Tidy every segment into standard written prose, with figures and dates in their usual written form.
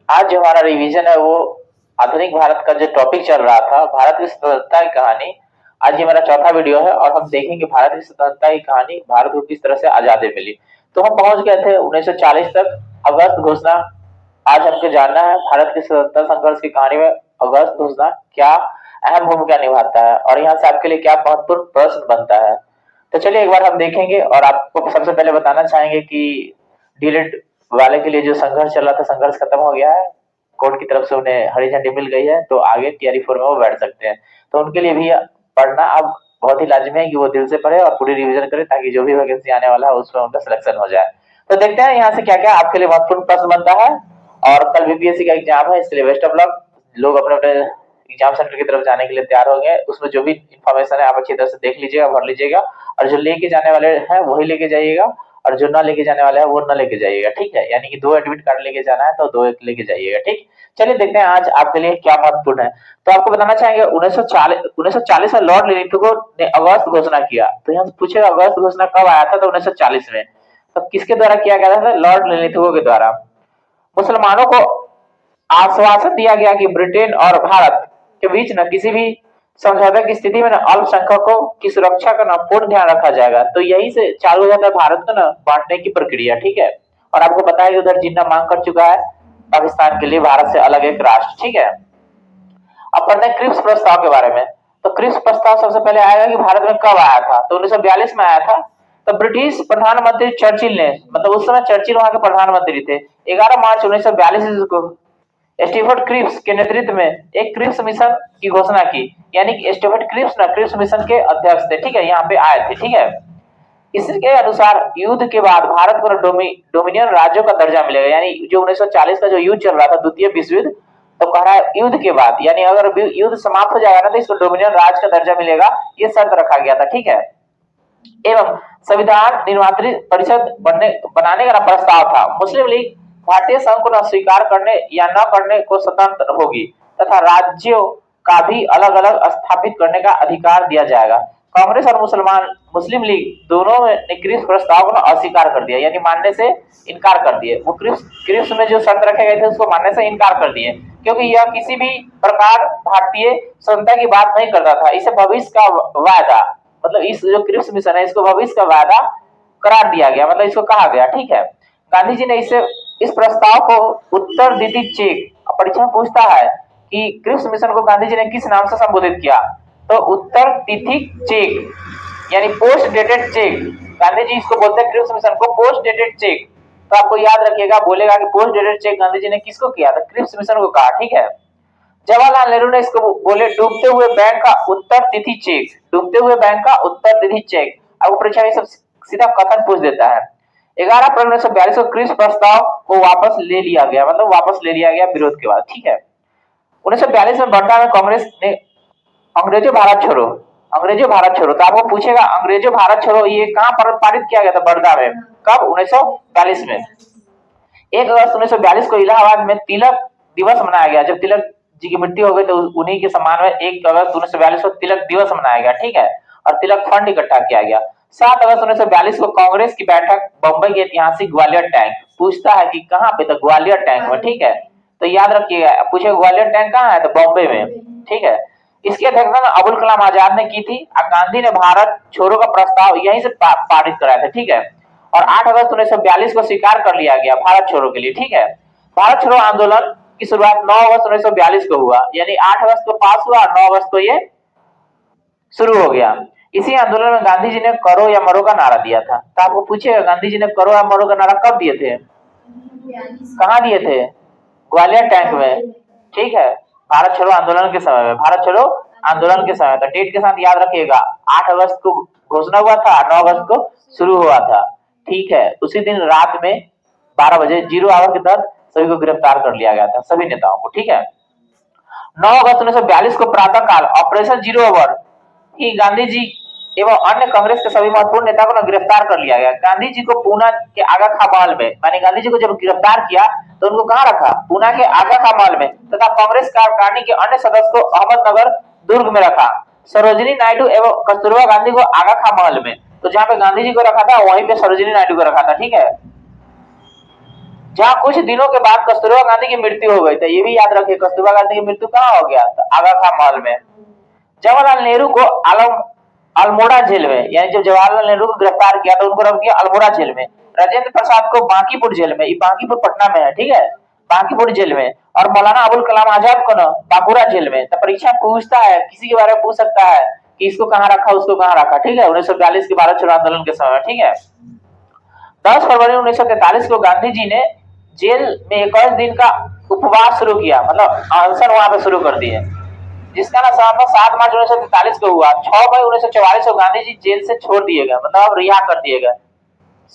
आज जो हमारा रिवीजन है वो आधुनिक भारत का जो टॉपिक चल रहा था, भारत की स्वतंत्रता की कहानी। आज ये मेरा चौथा वीडियो है और हम देखेंगे भारत की स्वतंत्रता की कहानी, भारत को किस तरह से आजादी मिली। तो हम पहुंच गए थे 1940 तक, अगस्त घोषणा। आज हमको जानना है भारत के स्वतंत्रता संघर्ष की कहानी में अगस्त घोषणा क्या अहम भूमिका निभाता है और यहाँ से आपके लिए क्या महत्वपूर्ण प्रश्न बनता है। तो चलिए एक बार हम देखेंगे और आपको सबसे पहले बताना चाहेंगे कि डीलिट वाले के लिए जो संघर्ष चल रहा था, संघर्ष खत्म हो गया है। कोर्ट की तरफ से उन्हें हरी झंडी मिल गई है, तो आगे तैयारी फोर में वो बैठ सकते हैं। तो उनके लिए भी पढ़ना अब बहुत ही लाजमी है कि वो दिल से पढ़े और पूरी रिवीजन करे, ताकि जो भी वैकेंसी आने वाला है उसमें उनका सिलेक्शन हो जाए। तो देखते हैं यहाँ से क्या क्या आपके लिए महत्वपूर्ण प्रश्न बनता है। और कल बीपीएससी का एग्जाम है, इसलिए बेस्ट ऑफ लक। लोग अपने अपने एग्जाम सेंटर की तरफ जाने के लिए तैयार हो गए। उसमें जो भी इंफॉर्मेशन है आप अच्छी तरह से देख लीजिएगा, भर लीजिएगा, और जो लेके जाने वाले हैं वही लेके जाइएगा, और जो ना लेके जाने वाला है वो ना लेके जाइएगा, ठीक है। यानी कि 2 एडमिट कार्ड लेके जाना है तो 2 एक लेके जाइएगा, ठीक। चलिए देखते हैं आज आपके लिए क्या महत्वपूर्ण है। तो आपको बताना चाहेंगे 1940 में लॉर्ड लिलिथगो ने अगस्त घोषणा किया। तो यहाँ से पूछेगा अगस्त घोषणा कब आया था, तो 1940 में। तो किसके द्वारा किया गया था? लॉर्ड लिलिथगो के द्वारा। मुसलमानों को आश्वासन दिया गया कि ब्रिटेन और भारत के बीच न किसी भी समझौते की स्थिति में न अल्पसंख्यकों की सुरक्षा का न पूर्ण ध्यान रखा जाएगा। तो यही से चालू हो जाता है भारत को न बांटने की प्रक्रिया, ठीक है। और आपको पता है कि उधर जिन्ना मांग कर चुका है पाकिस्तान के लिए भारत से अलग एक राष्ट्र, ठीक है। अब पढ़ते हैं क्रिप्स प्रस्ताव के बारे में। तो क्रिप्स प्रस्ताव सबसे पहले आएगा कि भारत में कब आया था, तो 1942 में आया था। तो ब्रिटिश प्रधानमंत्री चर्चिल ने, मतलब उस समय चर्चिल वहां के प्रधानमंत्री थे, 11 मार्च 1942 को स्टीफर्ड क्रिप्स के नेतृत्व में एक क्रिप्स मिशन की घोषणा की। यानी कि स्टीफर्ड क्रिप्स ना क्रिप्स मिशन के अध्यक्ष थे, ठीक है, यहाँ पे आए थे, ठीक है। इसके अनुसार युद्ध के बाद भारत को डोमिनियन राज्यों का दर्जा मिलेगा। यानी जो 1940 का जो युद्ध चल रहा था, द्वितीय विश्व युद्ध, तो कह रहा है युद्ध के बाद, यानी अगर युद्ध समाप्त हो जाएगा ना तो इसको डोमिनियन राज्य का दर्जा मिलेगा, ये शर्त रखा गया था, ठीक है। एवं संविधान निर्मात्री परिषद बनाने का प्रस्ताव था। मुस्लिम लीग भारतीय संघ को न स्वीकार करने या न करने को स्वतंत्र होगी तथा राज्यों का भी अलग अलग स्थापित करने का अधिकार दिया जाएगा। कांग्रेस और मुस्लिम लीग दोनों ने क्रिप्स प्रस्ताव को अस्वीकार कर दिया, यानी मानने से इनकार कर दिए। वो क्रिप्स में जो शर्त रखे गए थे उसको मानने से इनकार कर दिए, क्योंकि यह किसी भी प्रकार भारतीय स्वतंत्रता की बात नहीं करता था। इसे भविष्य का वायदा, मतलब इस जो क्रिप्स मिशन है इसको भविष्य का वायदा करार दिया गया, मतलब इसको कहा गया, ठीक है। गांधी जी ने इस प्रस्ताव को उत्तर दीदी चेक, परीक्षा में पूछता है कि क्रिप्स मिशन को गांधी जी ने किस नाम से संबोधित किया, तो उत्तर तिथि चेक, यानी post dated cheque. Gandhi ji इसको बोलते हैं क्रिप्स मिशन को पोस्ट डेटेड चेक। तो आपको याद रखिएगा, बोलेगा कि post dated cheque Gandhi ji ने किसको किया था? क्रिप्स मिशन को कहा, ठीक है। जवाहरलाल नेहरू ने इसको बोले डूबते हुए बैंक का उत्तर तिथि चेक, डूबते हुए बैंक का उत्तर तिथि चेक। अब परीक्षा में सब सीधा कथन पूछ देता है। 11 अप्रैल 1942 को क्रिप्स प्रस्ताव को वापस ले लिया गया, मतलब वापस ले लिया गया विरोध के बाद, ठीक है। 1942 में वर्धा में कांग्रेस ने अंग्रेजों भारत छोड़ो, अंग्रेजों भारत छोड़ो। तो आपको पूछेगा अंग्रेजों भारत छोड़ो ये कहां पर पारित किया गया था? वर्धा में। कब? 1942 में। 1 अगस्त 1942 को इलाहाबाद में तिलक दिवस मनाया गया। जब तिलक जी की मृत्यु हो गई तो उन्हीं के सम्मान में 1 अगस्त 1942 को तिलक दिवस मनाया गया, ठीक है। और तिलक फंड इकट्ठा किया गया। 7 अगस्त 1942 को कांग्रेस की बैठक बंबई के ऐतिहासिक ग्वालियर टैंक। पूछता है कि कहां पे? तो ग्वालियर टैंक में, ठीक है। तो याद रखिएगा, पूछे ग्वालियर टैंक कहां है? तो बॉम्बे में, ठीक है। इसकी अध्यक्षता अबुल कलाम आजाद ने की थी और गांधी ने भारत छोड़ो का प्रस्ताव यहीं से पारित कराया था, ठीक है। और 8 अगस्त 1942 को स्वीकार कर लिया गया भारत छोड़ो के लिए, ठीक है। भारत छोड़ो आंदोलन की शुरुआत 9 अगस्त 1942 को हुआ, यानी 8 अगस्त को पास हुआ और 9 अगस्त को ये शुरू हो गया। इसी आंदोलन में गांधी जी ने करो या मरो का नारा दिया था। तो आपको पूछेगा गांधी जी ने करो या मरो का नारा कब दिए थे? कहाँ दिए थे? ग्वालियर टैंक में, ठीक है। भारत छोड़ो आंदोलन के समय में, भारत छोड़ो आंदोलन के समय था। डेट के साथ याद रखिएगा, 8 अगस्त को घोषणा हुआ था, 9 अगस्त को शुरू हुआ था, ठीक है। उसी दिन रात में 12 बजे 0 आवर के तहत सभी को गिरफ्तार कर लिया गया था, सभी नेताओं को, ठीक है। 9 अगस्त 1942 को प्रातः काल ऑपरेशन 0 ओवर की गांधी जी एवं अन्य कांग्रेस के सभी महत्वपूर्ण नेताओं को गिरफ्तार कर लिया गया। गांधी जी को पूना के आगा खां महल में, माने गांधी जी को जब गिरफ्तार किया तो उनको कहां रखा? पूना के आगा खां महल में, तथा कांग्रेस कार्यकारिणी के अन्य सदस्य को अहमदनगर दुर्ग में रखा। सरोजिनी नायडू एवं कस्तूरबा गांधी को आगा खां महल में, तो जहां पे गांधी जी को रखा था वहीं पे सरोजिनी नायडू को रखा था, ठीक है। जहाँ कुछ दिनों के बाद कस्तूरबा गांधी की मृत्यु हो गई थी। ये भी याद रखिए, कस्तूरबा गांधी की मृत्यु कहाँ हो गया? तो आगा खान महल में। जवाहरलाल नेहरू को अल्मोड़ा जेल में, यानी जब जवाहरलाल नेहरू को गिरफ्तार किया तो उनको रख दिया अल्मोड़ा जेल में। राजेंद्र प्रसाद को बांकीपुर जेल में, ये बांकीपुर पटना में है, ठीक है, बांकीपुर जेल में। और मौलाना अबुल कलाम आजाद को ना बांकुरा जेल में। तो परीक्षा पूछता है, किसी के बारे में पूछ सकता है कि इसको कहाँ रखा, उसको कहाँ रखा, ठीक है, 1942 के भारत छोड़ो आंदोलन के समय, ठीक है। 10 फरवरी 1943 को गांधी जी ने जेल में 21 दिन का उपवास शुरू किया, मतलब अनशन वहां पे शुरू कर दिए, जिसका ना समापन 7 मार्च 1943 को हुआ। 6 मई 1944 को गांधी जी जेल से छोड़ दिए गए, मतलब अब रिहा कर दिए गए,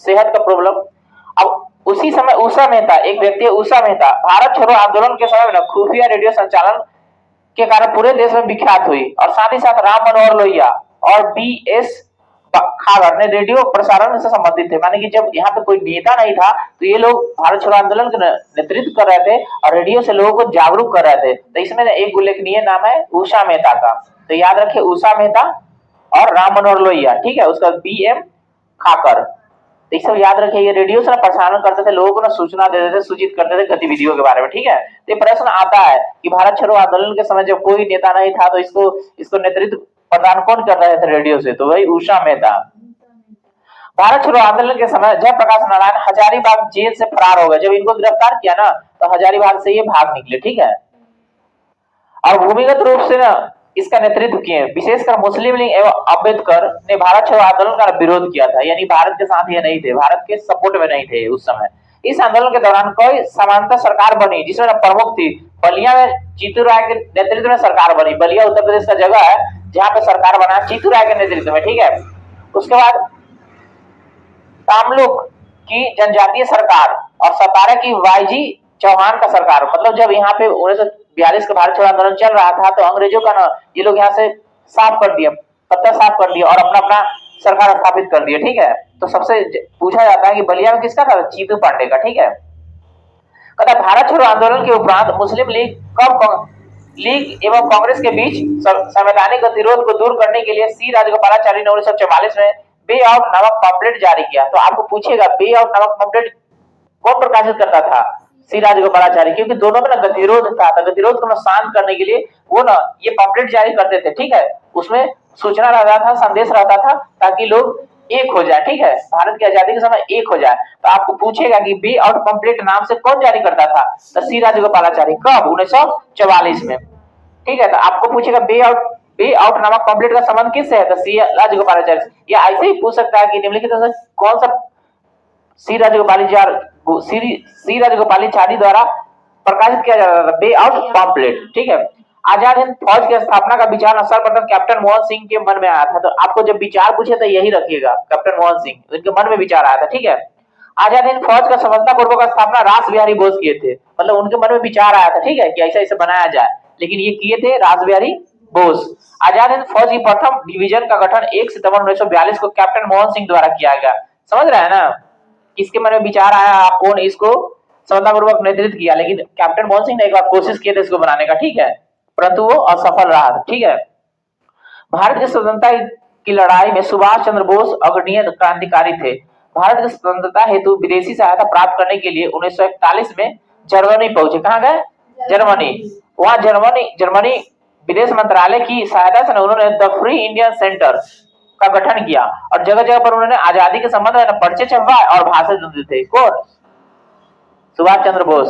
सेहत का प्रॉब्लम। अब उसी समय उषा मेहता, एक व्यक्ति है उषा मेहता, भारत छोड़ो आंदोलन के समय में खुफिया रेडियो संचालन के कारण पूरे देश में विख्यात हुई। और साथ ही साथ राम मनोहर लोहिया और बी.एस. खागर ने रेडियो प्रसारण से संबंधित थे, माने कि जब यहाँ पे कोई नेता नहीं था तो ये लोग भारत छोड़ो आंदोलन का नेतृत्व कर रहे थे और रेडियो से लोगों को जागरूक कर रहे थे। तो इसमें एक उल्लेखनीय नाम है उषा मेहता का, तो याद रखिए उषा मेहता और राम मनोहर लोहिया, ठीक है, उसका बी.एम. खाकर। तो सब याद रखिए, ये रेडियो से प्रसारण करते थे, लोगों को ना सूचना देते थे, सूचित करते थे गतिविधियों के बारे में, ठीक है। तो प्रश्न आता है कि भारत छोड़ो आंदोलन के समय जब कोई नेता नहीं था तो इसको नेतृत्व प्रदान कौन कर रहे थे रेडियो से? तो वही उषा मेहता। भारत छोड़ो आंदोलन के समय जयप्रकाश नारायण हजारीबाग जेल से फरार हो गए। जब इनको गिरफ्तार किया ना तो हजारीबाग से ये भाग निकले, ठीक है। और भूमिगत रूप से ना इसका नेतृत्व किए, विशेषकर मुस्लिम लीग एवं अम्बेडकर ने भारत छोड़ो आंदोलन का विरोध किया था, यानी भारत के साथ ये नहीं थे, भारत के सपोर्ट में नहीं थे उस समय। इस आंदोलन के दौरान कई समांतर सरकार बनी, जिसमें प्रमुख थी बलिया में जीतू राय के नेतृत्व में सरकार बनी। बलिया उत्तर प्रदेश का जगह है जहाँ पे सरकार बना जीतू राय के नेतृत्व में, ठीक है। उसके बाद तामलुक की जनजातीय सरकार और सतारा की वाईजी चौहान का सरकार, मतलब जब यहाँ पे 1942 का भारत छोड़ो आंदोलन चल रहा था तो अंग्रेजों का ना ये लोग यहाँ से साफ कर दिया, पत्ता साफ कर दिया और अपना अपना सरकार स्थापित कर दिया, ठीक है। तो सबसे पूछा जाता है कि बलिया में किसका था? चीतू पांडे का, ठीक है। कहता भारत छोड़ो आंदोलन के उपरांत मुस्लिम लीग एवं कांग्रेस के बीच संवैधानिक गतिरोध को दूर करने के लिए सी राजगोपालाचारी ने 1944 में बे आउट नामक पम्पलेट जारी किया। तो आपको पूछेगा बे आउट नामक पम्पलेट कौन प्रकाशित करता था? सी राजगोपालाचारी, क्योंकि दोनों में ना गतिरोध था, तो गतिरोध को शांत करने के लिए वो ना ये पम्पलेट जारी करते थे, ठीक है। उसमें सूचना रहता था, संदेश रहता था, ताकि लोग एक हो जाए, ठीक है, भारत की आजादी के समय एक हो जाए। तो आपको पूछेगा कि बे आउट पम्पलेट नाम से कौन जारी करता था? तो सी राजगोपालाचारी। कब? 1944 में, ठीक है। तो आपको पूछेगा बे आउट नामक पम्पलेट का संबंध किससे है? तो सी राजगोपालाचारी। या ऐसे ही पूछ सकता है कि निम्नलिखित कौन सा सी राजगोपालाचारी द्वारा प्रकाशित किया जाता था बे आउट पम्पलेट, ठीक है। आजाद हिंद फौज की स्थापना का विचार सर्वप्रथम कैप्टन मोहन सिंह के मन में आया था। तो आपको जब विचार पूछे तो यही रखिएगा, कैप्टन मोहन सिंह, उनके मन में विचार आया था, ठीक है। आजाद हिंद फौज का सफलतापूर्वक स्थापना रास बिहारी बोस किए थे, मतलब उनके मन में विचार आया था, ठीक है, कि ऐसा ऐसे बनाया जाए, लेकिन ये किए थे रास बिहारी बोस। आजाद हिंद फौज की प्रथम डिवीजन का गठन 1 सितंबर 1942 को कैप्टन मोहन सिंह द्वारा किया गया। समझ रहे हैं ना, किसके मन में विचार आया, आप कौन इसको सफलतापूर्वक नेतृत्व किया, लेकिन कैप्टन मोहन सिंह ने एक बार कोशिश किए थे इसको बनाने का, ठीक है, परंतु वो असफल रहा, ठीक है। भारत की स्वतंत्रता की लड़ाई में सुभाष चंद्र बोस अग्रणी क्रांतिकारी थे। भारत की स्वतंत्रता हेतु विदेशी सहायता प्राप्त करने के लिए 1941 में जर्मनी पहुंचे। कहाँ गए? जर्मनी। वहां जर्मनी विदेश मंत्रालय की सहायता से उन्होंने द फ्री इंडियन सेंटर का गठन किया और जगह जगह पर उन्होंने आजादी के संबंध में पर्चे छपवाए और भाषण देते थे। कौन? सुभाष चंद्र बोस।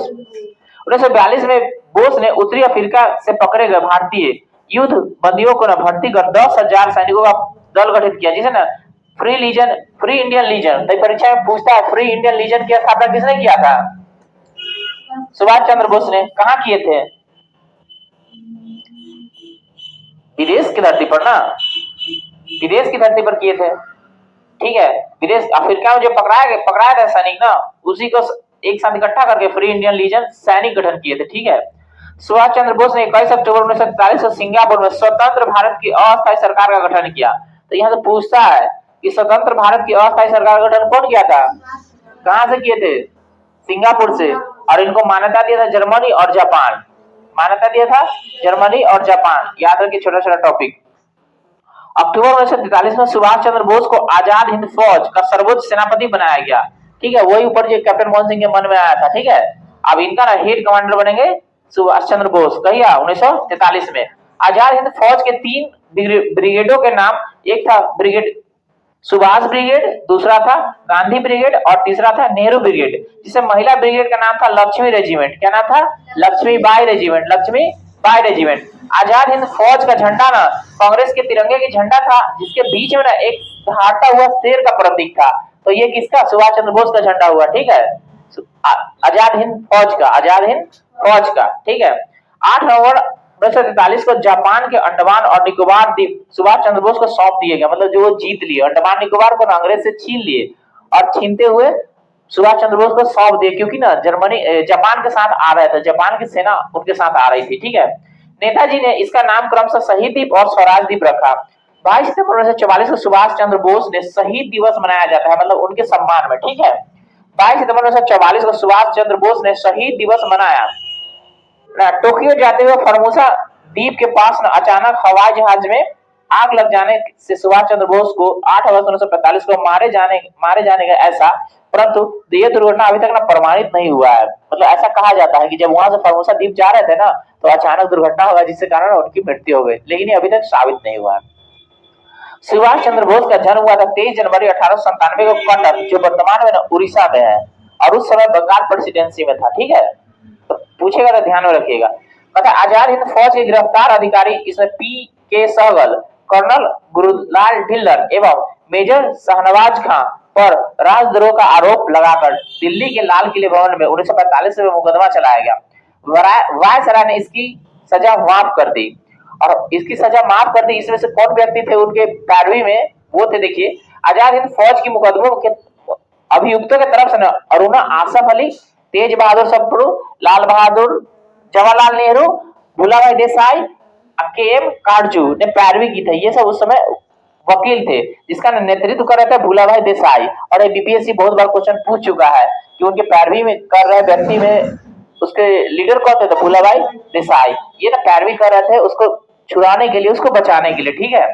1942 में बोस ने उत्तरी अफ्रीका से पकड़े गए भारतीय युद्ध बंदियों को भर्ती कर 10,000 सैनिकों का दल गठित किया, जिसे ना फ्री इंडियन लीजन। तो परीक्षा में पूछता है फ्री इंडियन लीजन की स्थापना किसने किया था? सुभाष चंद्र बोस ने। कहाँ किए थे? विदेश की धरती पर ना, विदेश की धरती पर किए थे, ठीक है। विदेश अफ्रीका में जो पकड़ाया था सैनिक ना, उसी को एक साथ इकट्ठा करके फ्री इंडियन लीजन सैनिक गठन किए थे, ठीक है। सुभाष चंद्र बोस ने 21 अक्टूबर 1947 को सिंगापुर में स्वतंत्र भारत की अस्थायी सरकार का गठन किया। तो यहाँ से पूछता है कि स्वतंत्र भारत की अस्थायी सरकार का गठन कौन किया था? कहाँ से किए थे? सिंगापुर से। और इनको मान्यता दिया था जर्मनी और जापान, मान्यता दिया था जर्मनी और जापान। याद रखिए, छोटा छोटा टॉपिक। अक्टूबर 1943 में सुभाष चंद्र बोस को आजाद हिंद फौज का सर्वोच्च सेनापति बनाया गया। ठीक है, वही ऊपर जो कैप्टन मोहन सिंह के मन में आया था। ठीक है, अब इनका ना हेड कमांडर बनेंगे सुभाष चंद्र बोस, कहिया 1943 में। आजाद हिंद फौज के 3 ब्रिगेडों के नाम, एक था ब्रिगेड सुभाष ब्रिगेड, दूसरा था गांधी ब्रिगेड और तीसरा था नेहरू ब्रिगेड। जिसे महिला ब्रिगेड का नाम था लक्ष्मी रेजिमेंट। क्या नाम था? Lakshmi Bai regiment, Lakshmi Bai regiment. आजाद हिंद फौज का झंडा ना कांग्रेस के तिरंगे की झंडा था, जिसके बीच में ना एक दहाड़ता हुआ शेर का प्रतीक था। तो ये किसका? सुभाष चंद्र बोस का झंडा हुआ। ठीक है, आजाद हिंद फौज का, आजाद हिंद फौज का। ठीक है, 8 नवंबर 1943 को जापान के अंडमान और निकोबार द्वीप सुभाष चंद्र बोस को सौंप दिए गए। मतलब जो वो जीत लिए अंडमान निकोबार को ना अंग्रेज से छीन लिए, और छीनते हुए सुभाष चंद्र बोस को सौंप दिए, क्योंकि ना जापान के साथ आ रहे थे, जापान की सेना उनके साथ आ रही थी। ठीक है, नेताजी ने इसका नाम क्रमशः शहीद द्वीप और स्वराज द्वीप रखा। 22 सितंबर 1944 को सुभाष चंद्र बोस ने शहीद दिवस मनाया जाता है, मतलब उनके सम्मान में। ठीक है, 22 सितंबर 1944 को सुभाष चंद्र बोस ने शहीद दिवस मनाया। टोक्यो जाते हुए फॉर्मोसा द्वीप के पास न अचानक हवाई जहाज में आग लग जाने से सुभाष चंद्र बोस को 8 अगस्त 1945 को मारे जाने का ऐसा, परंतु यह दुर्घटना अभी तक ना प्रमाणित नहीं हुआ है। मतलब ऐसा कहा जाता है कि जब वहां से फॉर्मोसा द्वीप जा रहे थे ना, तो अचानक दुर्घटना हुआ जिसके कारण उनकी मृत्यु हो गई, लेकिन ये अभी तक साबित नहीं हुआ है। सुभाष चंद्र बोस का जन्म हुआ था 23 जनवरी 1897 को कटक, जो वर्तमान में उड़ीसा में है, और उस समय बंगाल प्रेसिडेंसी में था। ठीक है, तो पूछेगा तो ध्यान में रखिएगा। आजाद हिंद फौज के गिरफ्तार अधिकारी इसमें पी के सहगल, कर्नल गुरुलाल ढिल्लर एवं मेजर शाहनवाज खां पर राजद्रोह का आरोप लगाकर दिल्ली के लाल किले भवन में 1945 में मुकदमा चलाया गया। वायसराय ने इसकी सजा माफ कर दी, और इसकी सजा माफ कर दी। इसमें से कौन व्यक्ति थे उनके पैरवी में? वो थे, देखिए, आजाद हिंद फौज की मुकदमों के अभियुक्तों की तरफ से अरुणा आसफ अली, तेज बहादुर सप्रू, लाल बहादुर, जवाहरलाल नेहरू, भूलाभाई देसाई, के एम काटजू ने पैरवी की थी। ये सब उस समय वकील थे, जिसका नेतृत्व कर रहे थे भूलाभाई देसाई। और बीपीएससी बहुत बार क्वेश्चन पूछ चुका है कि उनके पैरवी में कर रहे व्यक्ति में उसके लीडर कौन थे? तो भूलाभाई देसाई। ये ना पैरवी कर रहे थे उसको छुड़ाने के लिए, उसको बचाने के लिए। ठीक है,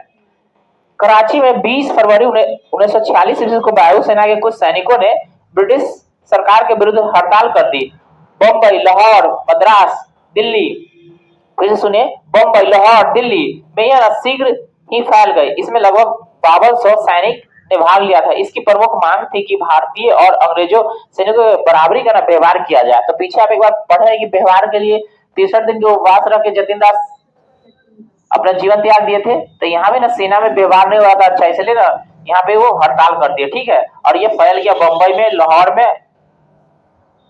कराची में 20 फरवरी 1946 ईस्वी को वायुसेना के कुछ सैनिकों ने ब्रिटिश सरकार के विरुद्ध हड़ताल कर दी। बम्बई, लाहौर, मद्रास, दिल्ली, फिर सुनिए, बम्बई, लाहौर, दिल्ली में यह शीघ्र ही फैल गई। इसमें लगभग 5200 सैनिक ने भाग लिया था। इसकी प्रमुख मांग थी कि भारतीय और अंग्रेजों सैनिकों के बराबरी का व्यवहार किया जाए। तो पीछे आप एक बार पढ़े कि व्यवहार के लिए 63 दिन के उपवास रख के जतिन दास अपना जीवन त्याग दिए थे। तो यहाँ पे ना सेना में व्यवहार नहीं हुआ था अच्छा, इसलिए ना यहाँ पे वो हड़ताल कर दिए। ठीक है, और ये फैल गया बम्बई में, लाहौर में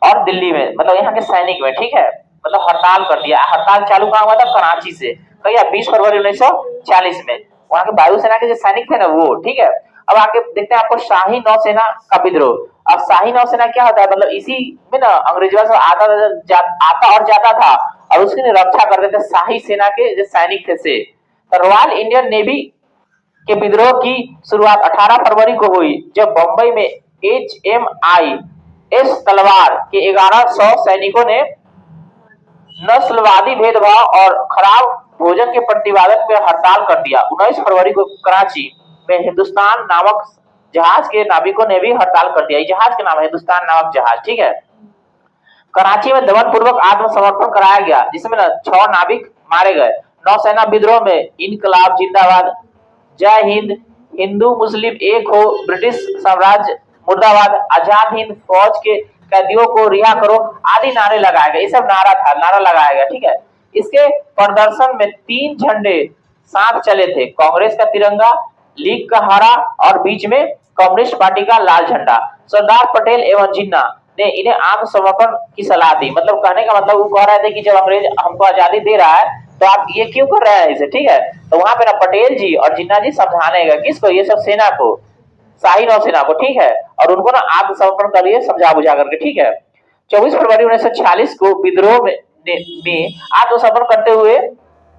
और दिल्ली में, मतलब यहाँ के सैनिक में। ठीक है, मतलब हड़ताल कर दिया। हड़ताल चालू कहाँ हुआ था? कराची से। कहिए 20 फरवरी 1940 में वहां के वायुसेना के जो सैनिक थे ना वो। ठीक है, अब आगे देखते हैं आपको शाही नौसेना का विद्रोह। अब शाही नौसेना क्या होता है? मतलब इसी में ना अंग्रेजों से आता और जाता था, और उसकी रक्षा करते थे शाही सेना के जो सैनिक थे से। तो रॉयल इंडियन नेवी के विद्रोह की शुरुआत 18 फरवरी को हुई, जब बंबई में HMIS तलवार के 1100 सैनिकों ने नस्लवादी भेदभाव और खराब भोजन के प्रतिवादन में हड़ताल कर दिया। 19 फरवरी को कराची में हिंदुस्तान नामक जहाज के नाविकों ने भी हड़ताल कर दिया। जहाज के नाम है हिंदुस्तान नामक जहाज। ठीक है, कराची में दमन पूर्वक आत्मसमर्पण कराया गया, जिसमें 6 नाविक मारे गए। नौसेना विद्रोह में इनकलाब जिंदाबाद, जय हिंद, हिंदू मुस्लिम एक हो, ब्रिटिश साम्राज्य मुर्दाबाद, आजाद हिंद फौज के कैदियों को रिहा करो आदि नारे लगाए गए। ये सब नारा लगाया गया। ठीक है, इसके प्रदर्शन में 3 झंडे साथ चले थे, कांग्रेस का तिरंगा, लीग का हरा और बीच में कम्युनिस्ट पार्टी का लाल झंडा। सरदार पटेल एवं जिन्ना ने इन्हें आत्मसमर्पण की सलाह दी। मतलब कहने का मतलब वो कह रहे थे कि जब अंग्रेज हमको आजादी दे रहा है तो आप ये क्यों कर रहे हैं इसे। ठीक है, तो वहां पे ना पटेल जी और जिन्ना जी समझाने गए किसको? ये सब सेना को, शाही नौसेना को। ठीक है, और उनको ना आत्मसमर्पण करिए समझा बुझा करके। ठीक है, 24 फरवरी 1946 को विद्रोह में आत्मसमर्पण करते हुए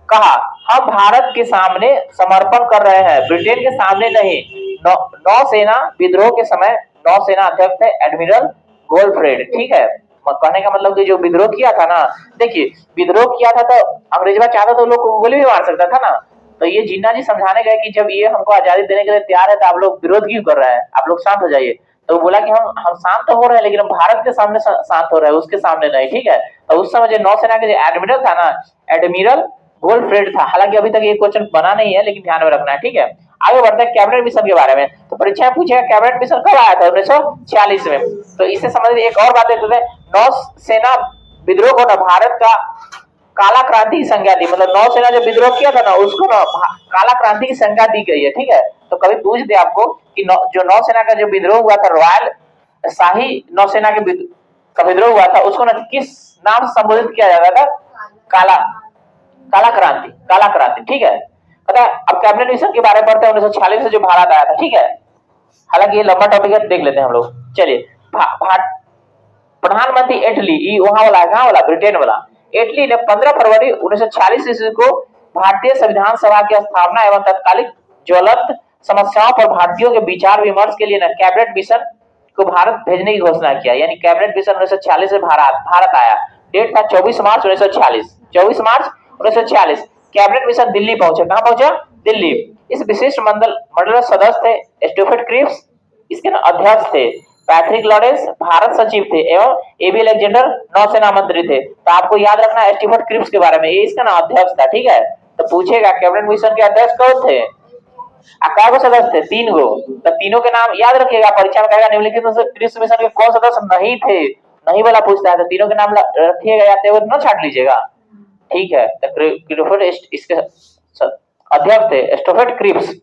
कहा, हम भारत के सामने समर्पण कर रहे हैं, ब्रिटेन के सामने नहीं। नौसेना विद्रोह के समय नौसेना अध्यक्ष थे एडमिरल गोल्डफ्रेड। ठीक है, कहने का मतलब कि जो विद्रोह किया था ना, देखिए विद्रोह किया था तो अंग्रेजवा चाहता तो लोग को गोली भी मार सकता था ना। तो ये जिन्ना जी समझाने गए कि जब ये हमको आजादी देने के लिए तैयार है तो आप लोग विरोध क्यों कर रहे हैं, आप लोग शांत हो जाइए। तो बोला कि हम शांत तो हो रहे हैं लेकिन हम भारत के सामने शांत हो रहे हैं, उसके सामने नहीं, ठीक है। तो उस समय जो नौसेना के जो एडमिरल था ना, एडमिरल गोल्डफ्रेड था। हालांकि अभी तक ये क्वेश्चन बना नहीं है लेकिन ध्यान में रखना है, ठीक है। आगे बढ़ते हैं कैबिनेट मिशन के बारे में। तो परीक्षा में पूछेगा कैबिनेट मिशन कब आया था, 1946 में। तो इससे संबंधित एक और बात देखते हैं, नौसेना विद्रोह को ना भारत का काला क्रांति की संज्ञा दी, मतलब नौसेना जो विद्रोह किया था ना उसको ना काला क्रांति की संज्ञा दी गई है, ठीक है। तो कभी पूछ दे आपको कि जो नौसेना का जो विद्रोह हुआ था, रॉयल शाही नौसेना के का विद्रोह हुआ था, उसको ना किस नाम से संबोधित किया जाता था, काला काला क्रांति, काला क्रांति, ठीक है। पता है, अब कैबिनेट मिशन के बारे में पढ़ते हैं, 1946 से जो भारत आया था, ठीक है। हालांकि ये लंबा टॉपिक है, देख लेते हैं हम लोग। चलिए, प्रधानमंत्री इटली, वहां वाला, कहां वाला, ब्रिटेन वाला। इटली ने 15 फरवरी 1946 ईस्वी को भारतीय संविधान सभा की स्थापना एवं तत्कालिक ज्वलंत समस्याओं पर भारतीयों के विचार विमर्श के लिए कैबिनेट मिशन को भारत भेजने की घोषणा किया। यानी कैबिनेट मिशन 1946 में भारत आया। डेट था 24 मार्च 1946, 24 मार्च 1946। कैबिनेट मिशन दिल्ली पहुंचे, कहां पहुंचा, दिल्ली। इस विशिष्ट मंडल सदस्य थे स्टीफन क्रिप्स, इसके अध्यक्ष थे पैट्रिक लॉरेंस, भारत सचिव थे, एवं एबी अलेक्जेंडर नौसेना मंत्री थे। तो आपको याद रखना है स्टीफन क्रिप्स के बारे में, ये इसका ना अध्यक्ष था, ठीक है। तो पूछेगा कैबिनेट मिशन के अध्यक्ष कौन थे, कै गो सदस्य थे, 3 गो। तो तीनों के नाम याद रखिएगा, परीक्षा में कहेगा निम्नलिखित में से क्रिप्स मिशन के कौन सदस्य नहीं थे, नहीं वाला पूछता है, तो तीनों के नाम रखिएगा, या तो न छाट लीजिएगा, ठीक है। तो इसके अध्यक्ष थे स्टीफन क्रिप्स।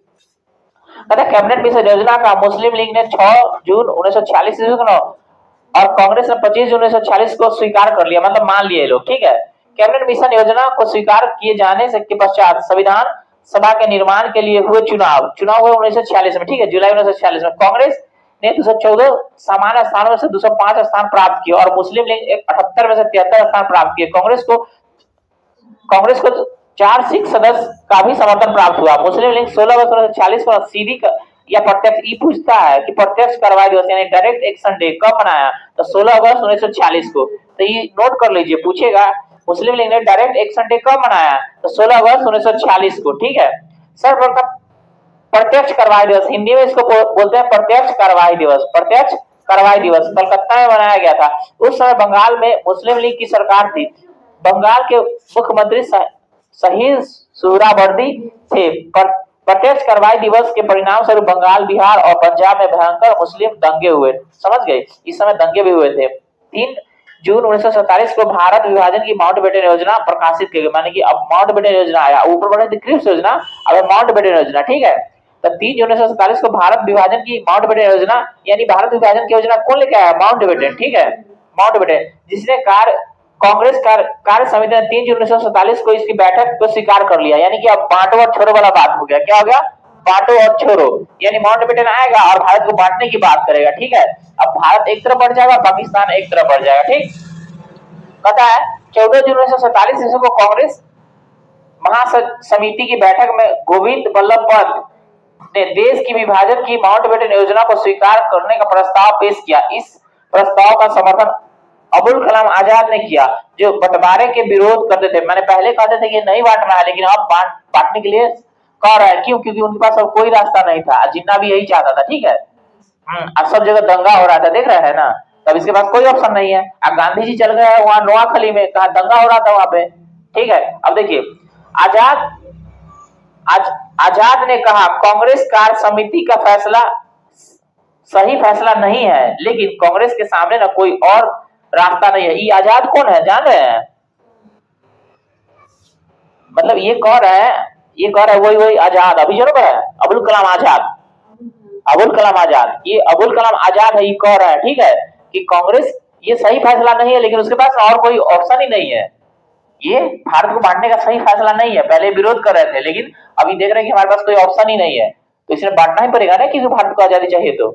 कैबिनेट मिशन योजना का मुस्लिम लीग ने 6 जून 1946 ईस्वी को और कांग्रेस ने 25 जून 1946 को स्वीकार कर लिया, मतलब मान लिए लोग, ठीक है। कैबिनेट मिशन योजना को स्वीकार किए जाने से के पश्चात संविधान सभा के निर्माण के लिए हुए चुनाव हुए 1946 में, ठीक है, जुलाई 1946 में। कांग्रेस ने 214 सामान्य स्थानों में से 205 स्थान प्राप्त किए और मुस्लिम लीग 78 में से 73 स्थान प्राप्त किए। कांग्रेस को 4 सिख सदस्य का भी समर्थन प्राप्त हुआ। मुस्लिम लीग 16 अगस्त 1946 को सीधी या प्रत्यक्ष, ये पूछता है कि प्रत्यक्ष कार्रवाई दिवस यानी डायरेक्ट एक्शन डे कब मनाया, तो 16 अगस्त 1946 को। तो ये नोट कर लीजिए, पूछेगा मुस्लिम लीग ने डायरेक्ट एक्शन डे कब मनाया, तो 16 अगस्त 1946 को, ठीक है। सर्वप्रथम प्रत्यक्ष कार्रवाई दिवस, हिंदी में इसको बोलते हैं प्रत्यक्ष कार्रवाई दिवस, प्रत्यक्ष कार्रवाई दिवस कलकत्ता में मनाया गया था। उस समय बंगाल में मुस्लिम लीग की सरकार थी। बंगाल के मुख्यमंत्री शहीद सुहरावर्दी थे। प्रत्यक्ष कार्रवाई दिवस के परिणाम स्वरूप बंगाल, बिहार और पंजाब में भयंकर मुस्लिम दंगे हुए, समझ गए, इस समय दंगे भी हुए थे। 3 जून 1947 को भारत विभाजन की माउंटबेटन योजना प्रकाशित की गई, माने कि अब माउंटबेटन योजना आया, ऊपर बढ़े थी क्रिप्स योजना, अब माउंटबेटन योजना, ठीक है। तो 3 जून 1947 को भारत विभाजन की माउंटबेटन योजना, यानी भारत विभाजन की योजना कौन लेके आया, माउंटबेटन, ठीक है, माउंटबेटन, जिसने कांग्रेस कार्य समिति ने 3 जून 1947 को इसकी बैठक को स्वीकार कर लिया। यानी कि अब बांटो और छोड़ो वाला बात हो गया, क्या हो गया, बांटो और छोड़ो, यानी माउंटबेटन आएगा और भारत को बांटने की बात करेगा, ठीक है। अब भारत एक तरफ बढ़ जाएगा, पाकिस्तान एक तरफ बढ़ जाएगा, ठीक। पता है 14 जून 1947 ईस्वी को कांग्रेस महासमिति की बैठक में गोविंद बल्लभ पंत ने देश की विभाजन की माउंटबेटन योजना को स्वीकार करने का प्रस्ताव पेश किया। इस प्रस्ताव का समर्थन अबुल कलाम आजाद ने किया, जो बंटवारे के विरोध करते थे। मैंने पहले कहते थे कि नहीं बांटना है, लेकिन अब बांटने के लिए कह रहा है, क्यों, क्योंकि उनके पास अब कोई रास्ता नहीं था, जिन्ना भी यही चाहता था, ठीक है। अब सब जगह दंगा हो रहा था, देख रहे हैं ना, तब इसके पास कोई ऑप्शन नहीं है। अब गांधी जी चल गए वहां नोआखली में, कहा दंगा हो रहा था वहां पे, ठीक है। अब देखिए, आजाद ने कहा कांग्रेस कार्य समिति का फैसला सही फैसला नहीं है, लेकिन कांग्रेस के सामने ना कोई और रास्ता नहीं है। ये आजाद कौन है, जान रहे हैं, मतलब ये कह रहे हैं वही आजाद, अभी जो है अबुल कलाम आजाद, ये अबुल कलाम आजाद है, ये कह रहा है, ठीक है, कि कांग्रेस ये सही फैसला नहीं है, लेकिन उसके पास और कोई ऑप्शन ही नहीं है, ये भारत को बांटने का सही फैसला नहीं है। पहले विरोध कर रहे थे, लेकिन अभी देख रहे हैं कि हमारे पास कोई ऑप्शन ही नहीं है, तो इसमें बांटना ही पड़ेगा ना, क्योंकि भारत को आजादी चाहिए। तो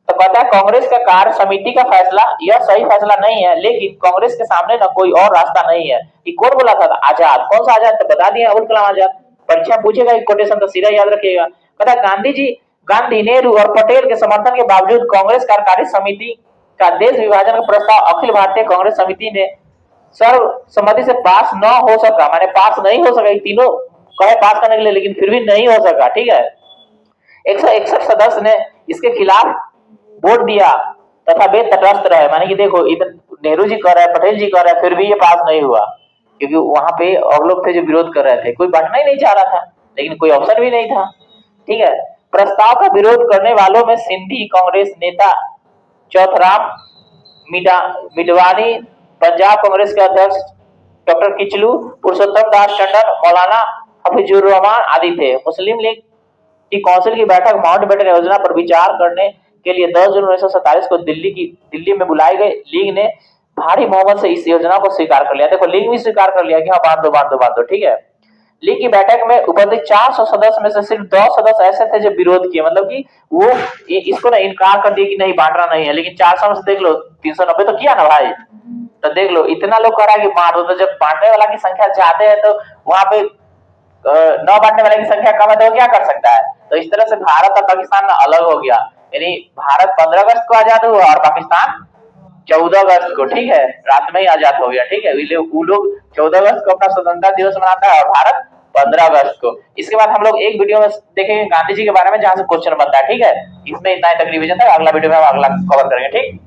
कहता है कांग्रेस का कार्य समिति का फैसला यह सही फैसला नहीं है, लेकिन कांग्रेस के सामने ना कोई और रास्ता नहीं है। ये कौन बोला था, आजाद, कौन सा आजाद, तो बता दिया, अबुल कलाम आजाद। परीक्षा पूछेगा कोटेशन तो सीधा याद रखिएगा। कहता गांधी, नेहरू और पटेल के समर्थन के बावजूद कांग्रेस कार्यकारी समिति का देश विभाजन का प्रस्ताव अखिल भारतीय कांग्रेस समिति ने सर्वसम्मति से पास न हो सका, माने पास नहीं हो सका, तीनों कहे पास करने के लिए, लेकिन फिर भी नहीं हो सका, ठीक है। 161 सदस्य ने इसके खिलाफ वोट दिया तथा वे तटस्थ रहे, माने कि देखो इधर नेहरू जी कर रहे हैं, पटेल जी कर रहे हैं, फिर भी ये पास नहीं हुआ, क्योंकि वहां पे और लोग थे जो विरोध कर रहे थे, कोई बांटना ही नहीं चाह रहा था, लेकिन कोई ऑप्शन भी नहीं था। ठीक है, प्रस्ताव का विरोध करने वालों में सिंधी कांग्रेस नेता चौथराम मिडवानी, पंजाब कांग्रेस के अध्यक्ष डॉक्टर किचलू, पुरुषोत्तम दास टंडन, मौलाना हफीजुर रहमान आदि थे। मुस्लिम लीग की काउंसिल की बैठक माउंटबेटन योजना पर विचार करने के लिए 10 जून 1947 को दिल्ली में बुलाई गई। लीग ने भारी बहुमत से इस योजना को स्वीकार कर लिया। देखो लीग भी स्वीकार कर लिया कि हाँ बांध दो, ठीक है। लीग की बैठक में उपस्थित 400 सदस्य में से सिर्फ 2 सदस्य ऐसे थे जो विरोध किए, मतलब कि वो इसको ना इनकार कर दिए कि नहीं बांटना नहीं है, लेकिन 400 में से देख लो 390 तो किया ना भाई। तो देख लो इतना लोग कह रहा है कि बांट दो, तो जब बांटने वाला की संख्या ज्यादा है तो वहां पे न बांटने वाले की संख्या कम है तो वो क्या कर सकता है। तो इस तरह से भारत और पाकिस्तान ना अलग हो गया, यानी भारत 15 अगस्त को आजाद हुआ और पाकिस्तान 14 अगस्त को, ठीक है, रात में ही आजाद हो गया। ठीक है, वो लोग 14 अगस्त को अपना स्वतंत्रता दिवस मनाता है और भारत 15 अगस्त को। इसके बाद हम लोग एक वीडियो में देखेंगे गांधी जी के बारे में, जहां से क्वेश्चन बनता है। ठीक है, इसमें इतना ही तक रिवीजन था, अगला वीडियो में हम अगला कवर करेंगे। ठीक।